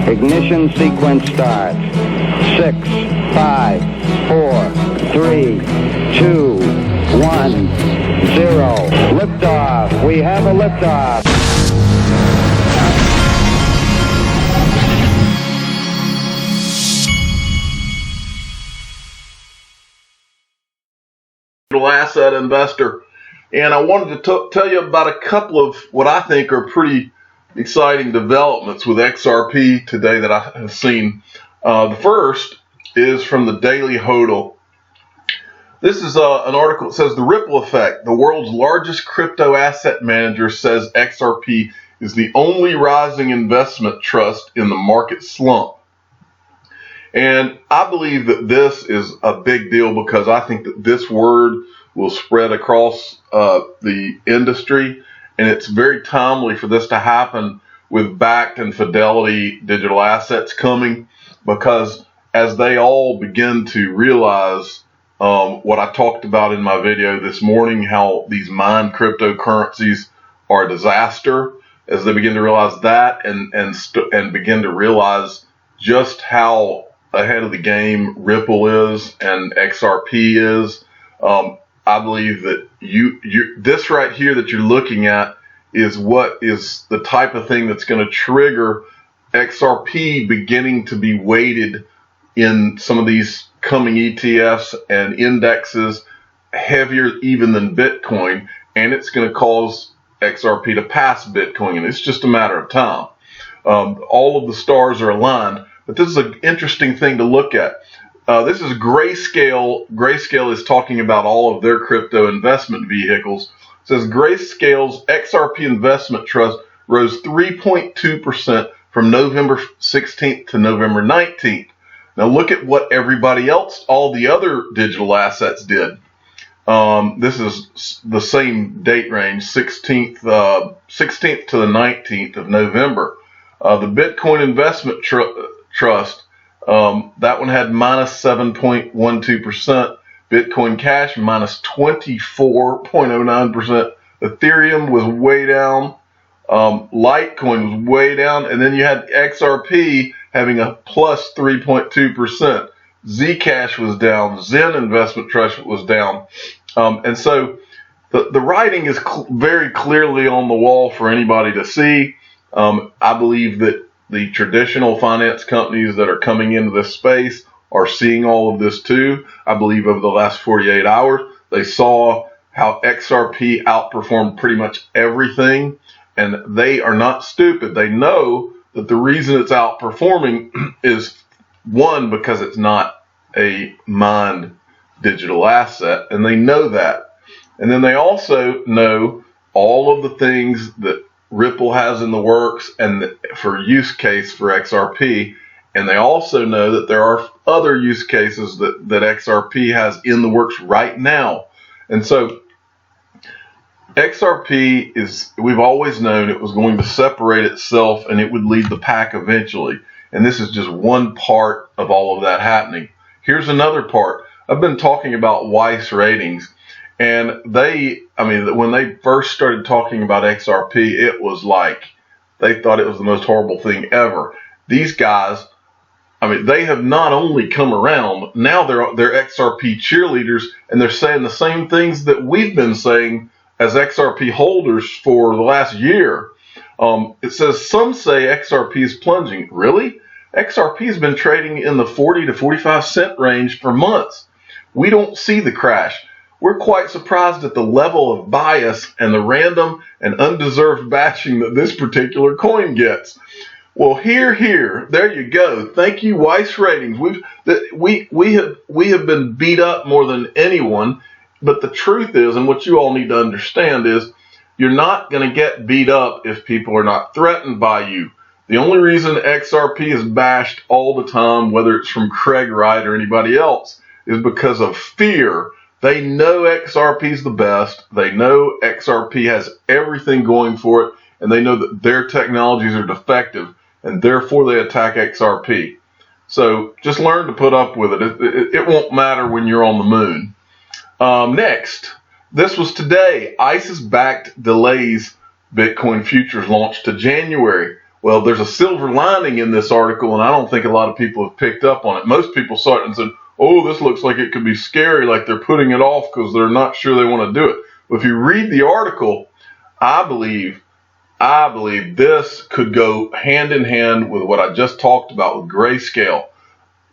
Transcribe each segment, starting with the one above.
Ignition sequence starts. 6, 5, 4, 3, 2, 1, 0. Liftoff. We have a liftoff. Asset investor, and I wanted to tell you about a couple of what I think are pretty exciting developments with XRP today that I have seen. The first is from the Daily Hodl. This is an article that says the ripple effect. The world's largest crypto asset manager says XRP is the only rising investment trust in the market slump. And I believe that this is a big deal because I think that this word will spread across the industry, and it's very timely for this to happen with Bakkt and Fidelity digital assets coming, because as they all begin to realize what I talked about in my video this morning, how these mined cryptocurrencies are a disaster, as they begin to realize that and begin to realize just how ahead of the game Ripple is and XRP is, I believe that this right here that you're looking at is what is the type of thing that's going to trigger XRP beginning to be weighted in some of these coming ETFs and indexes heavier even than Bitcoin, and it's going to cause XRP to pass Bitcoin, and it's just a matter of time. All of the stars are aligned. But this is an interesting thing to look at. This is Grayscale. Grayscale is talking about all of their crypto investment vehicles. It says Grayscale's XRP investment trust rose 3.2% from November 16th to November 19th. Now look at what everybody else, all the other digital assets did. This is the same date range, 16th to the 19th of November. The Bitcoin investment trust, that one had minus 7.12%, Bitcoin Cash minus 24.09%, Ethereum was way down, Litecoin was way down, and then you had XRP having a plus 3.2%. Zcash was down, Zen Investment Trust was down, and so the writing is very clearly on the wall for anybody to see. I believe that the traditional finance companies that are coming into this space are seeing all of this too. I believe over the last 48 hours, they saw how XRP outperformed pretty much everything, and they are not stupid. They know that the reason it's outperforming is, one, because it's not a mined digital asset, and they know that. And then they also know all of the things that Ripple has in the works and for use case for XRP, and they also know that there are other use cases that XRP has in the works right now. And so XRP is, we've always known it was going to separate itself and it would lead the pack eventually, and this is just one part of all of that happening. Here's another part. I've been talking about Weiss ratings. And when they first started talking about XRP, it was like they thought it was the most horrible thing ever. These guys, they have not only come around, now they're XRP cheerleaders, and they're saying the same things that we've been saying as XRP holders for the last year. It says some say XRP is plunging. Really? XRP has been trading in the 40 to 45 cent range for months. We don't see the crash. We're quite surprised at the level of bias and the random and undeserved bashing that this particular coin gets. Well, here, there you go. Thank you, Weiss ratings. We have been beat up more than anyone, but the truth is, and what you all need to understand is, you're not going to get beat up if people are not threatened by you. The only reason XRP is bashed all the time, whether it's from Craig Wright or anybody else, is because of fear. They know XRP is the best. They know XRP has everything going for it, and they know that their technologies are defective, and therefore they attack XRP. So just learn to put up with it. It won't matter when you're on the moon. Next, this was today. ICE's Bakkt delays Bitcoin futures launch to January. Well, there's a silver lining in this article, and I don't think a lot of people have picked up on it. Most people saw it and said, oh, this looks like it could be scary, like they're putting it off because they're not sure they want to do it. But if you read the article, I believe this could go hand in hand with what I just talked about with Grayscale.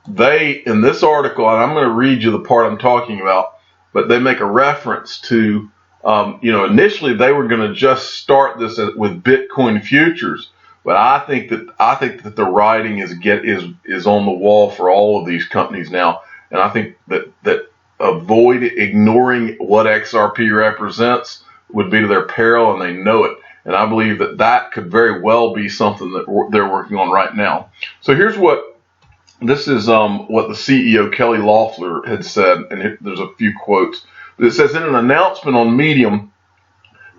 They, in this article, and I'm going to read you the part I'm talking about, but they make a reference to, initially they were going to just start this with Bitcoin futures, but I think that the writing is on the wall for all of these companies now, and I think that avoid ignoring what XRP represents would be to their peril, and they know it. And I believe that could very well be something that they're working on right now. So here's what the CEO Kelly Loeffler had said, and there's a few quotes. It says, in an announcement on Medium,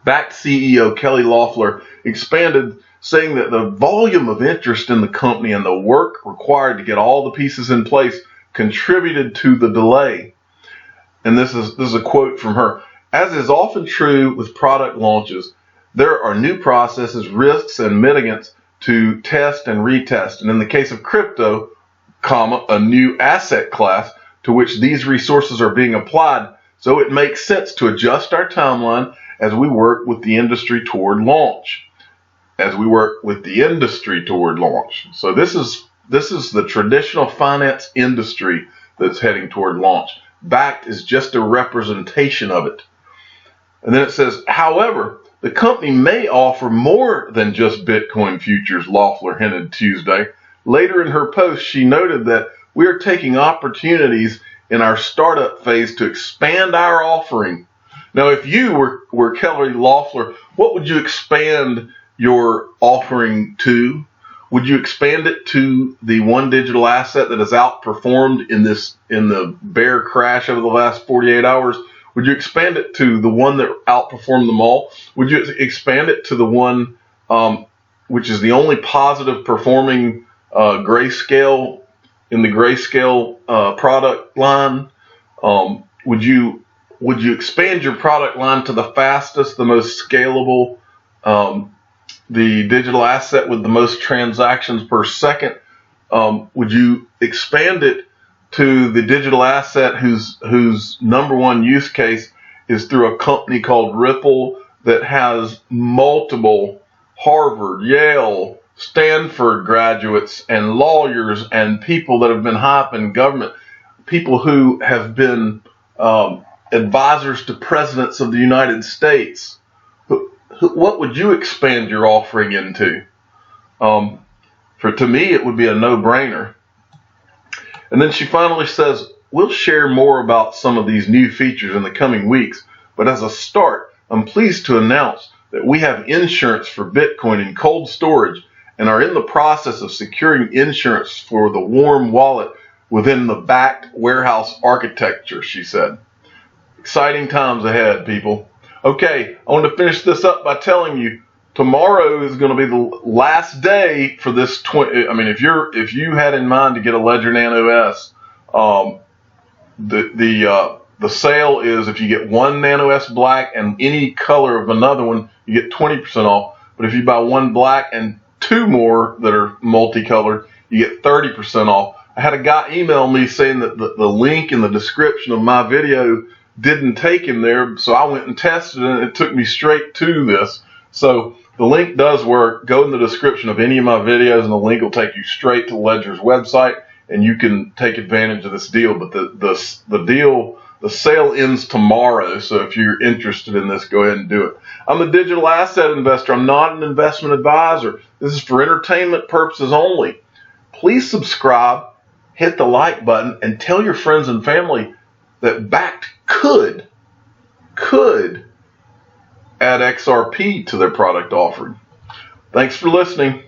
Bakkt CEO Kelly Loeffler expanded, saying that the volume of interest in the company and the work required to get all the pieces in place contributed to the delay. And this is a quote from her. As is often true with product launches, there are new processes, risks, and mitigants to test and retest. And in the case of crypto, a new asset class to which these resources are being applied, so it makes sense to adjust our timeline as we work with the industry toward launch. So this is the traditional finance industry that's heading toward launch. Bakkt is just a representation of it. And then it says, however, the company may offer more than just Bitcoin futures, Loeffler hinted Tuesday. Later in her post, she noted that we are taking opportunities in our startup phase to expand our offering. Now, if you were Kelly Loeffler, what would you expand your offering to? Would you expand it to the one digital asset that has outperformed in the bear crash over the last 48 hours? Would you expand it to the one that outperformed them all? Would you expand it to the one which is the only positive performing Grayscale in the Grayscale product line? Would you expand your product line to the fastest, the most scalable, the digital asset with the most transactions per second? Would you expand it to the digital asset whose number one use case is through a company called Ripple that has multiple Harvard, Yale, Stanford graduates and lawyers and people that have been high up in government, people who have been advisors to presidents of the United States? What would you expand your offering into? To me, it would be a no-brainer. And then she finally says, we'll share more about some of these new features in the coming weeks, but as a start, I'm pleased to announce that we have insurance for Bitcoin in cold storage and are in the process of securing insurance for the warm wallet within the Bakkt warehouse architecture, she said. Exciting times ahead, people. Okay, I want to finish this up by telling you tomorrow is going to be the last day for this. If you had in mind to get a Ledger Nano S, the sale is if you get one Nano S black and any color of another one, you get 20% off. But if you buy one black and two more that are multicolored, you get 30% off. I had a guy email me saying that the link in the description of my video didn't take him there, so I went and tested it, and it took me straight to this. So the link does work. Go in the description of any of my videos, and the link will take you straight to Ledger's website, and you can take advantage of this deal. But the sale ends tomorrow, so if you're interested in this, go ahead and do it. I'm a digital asset investor. I'm not an investment advisor. This is for entertainment purposes only. Please subscribe, hit the like button, and tell your friends and family that Bakkt could add XRP to their product offering. Thanks for listening.